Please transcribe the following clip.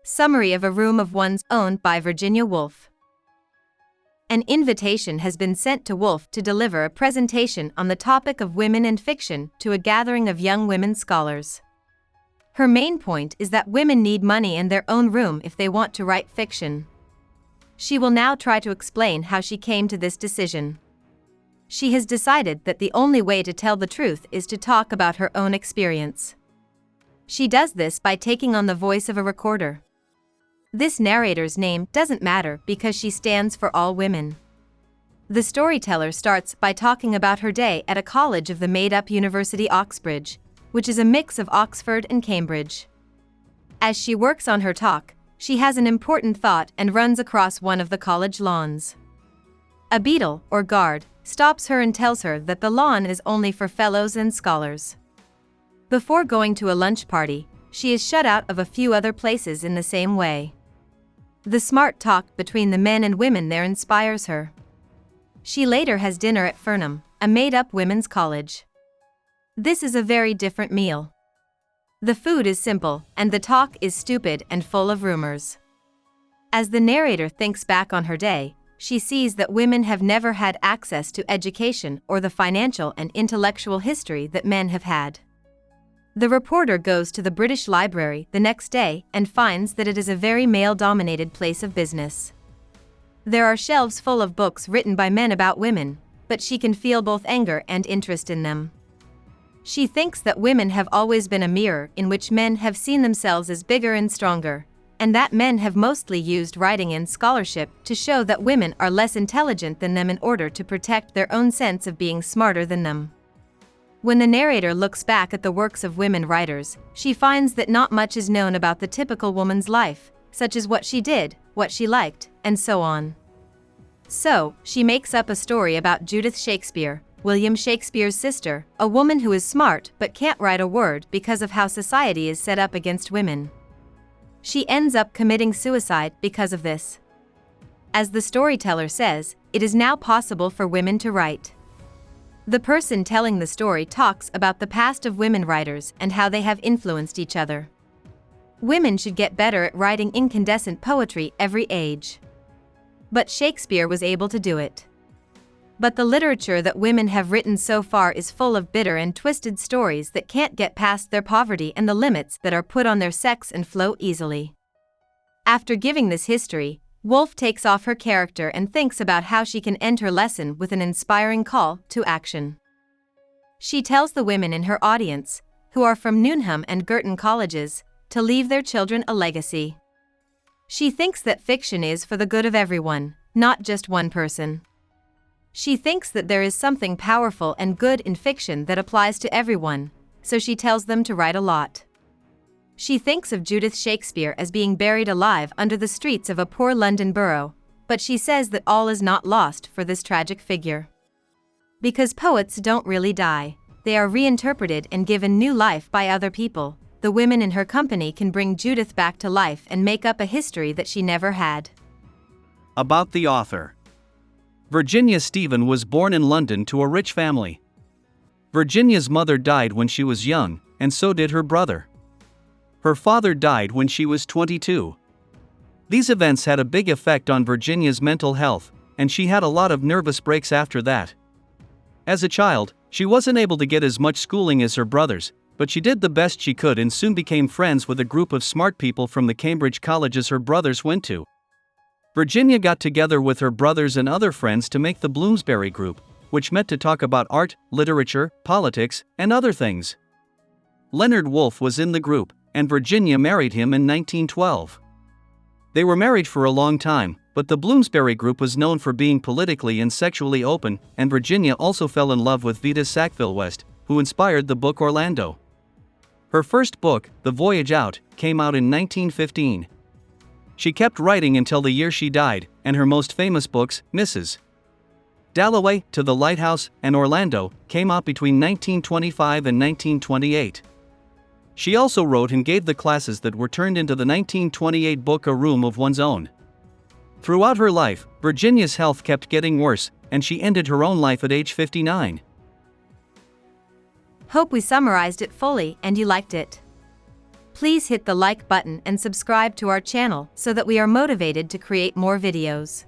Summary of A Room of One's Own by Virginia Woolf. An invitation has been sent to Woolf to deliver a presentation on the topic of women and fiction to a gathering of young women scholars. Her main point is that women need money and their own room if they want to write fiction. She will now try to explain how she came to this decision. She has decided that the only way to tell the truth is to talk about her own experience. She does this by taking on the voice of a recorder. This narrator's name doesn't matter because she stands for all women. The storyteller starts by talking about her day at a college of the made-up University Oxbridge, which is a mix of Oxford and Cambridge. As she works on her talk, she has an important thought and runs across one of the college lawns. A beadle, or guard, stops her and tells her that the lawn is only for fellows and scholars. Before going to a lunch party, she is shut out of a few other places in the same way. The smart talk between the men and women there inspires her. She later has dinner at Furnham, a made-up women's college. This is a very different meal. The food is simple, and the talk is stupid and full of rumors. As the narrator thinks back on her day, she sees that women have never had access to education or the financial and intellectual history that men have had. The reporter goes to the British Library the next day and finds that it is a very male-dominated place of business. There are shelves full of books written by men about women, but she can feel both anger and interest in them. She thinks that women have always been a mirror in which men have seen themselves as bigger and stronger, and that men have mostly used writing and scholarship to show that women are less intelligent than them in order to protect their own sense of being smarter than them. When the narrator looks back at the works of women writers, she finds that not much is known about the typical woman's life, such as what she did, what she liked, and so on. So, she makes up a story about Judith Shakespeare, William Shakespeare's sister, a woman who is smart but can't write a word because of how society is set up against women. She ends up committing suicide because of this. As the storyteller says, it is now possible for women to write. The person telling the story talks about the past of women writers and how they have influenced each other. Women should get better at writing incandescent poetry every age. But Shakespeare was able to do it. But the literature that women have written so far is full of bitter and twisted stories that can't get past their poverty and the limits that are put on their sex and flow easily. After giving this history, Woolf takes off her character and thinks about how she can end her lesson with an inspiring call to action. She tells the women in her audience, who are from Newnham and Girton colleges, to leave their children a legacy. She thinks that fiction is for the good of everyone, not just one person. She thinks that there is something powerful and good in fiction that applies to everyone, so she tells them to write a lot. She thinks of Judith Shakespeare as being buried alive under the streets of a poor London borough, but she says that all is not lost for this tragic figure. Because poets don't really die, they are reinterpreted and given new life by other people. The women in her company can bring Judith back to life and make up a history that she never had. About the author. Virginia Stephen was born in London to a rich family. Virginia's mother died when she was young, and so did her brother. Her father died when she was 22. These events had a big effect on Virginia's mental health, and she had a lot of nervous breaks after that. As a child, she wasn't able to get as much schooling as her brothers, but she did the best she could and soon became friends with a group of smart people from the Cambridge colleges her brothers went to. Virginia got together with her brothers and other friends to make the Bloomsbury Group, which met to talk about art, literature, politics, and other things. Leonard Woolf was in the group, and Virginia married him in 1912. They were married for a long time, but the Bloomsbury Group was known for being politically and sexually open, and Virginia also fell in love with Vita Sackville-West, who inspired the book Orlando. Her first book, The Voyage Out, came out in 1915. She kept writing until the year she died, and her most famous books, Mrs. Dalloway, To the Lighthouse, and Orlando, came out between 1925 and 1928. She also wrote and gave the classes that were turned into the 1928 book A Room of One's Own. Throughout her life, Virginia's health kept getting worse, and she ended her own life at age 59. Hope we summarized it fully and you liked it. Please hit the like button and subscribe to our channel so that we are motivated to create more videos.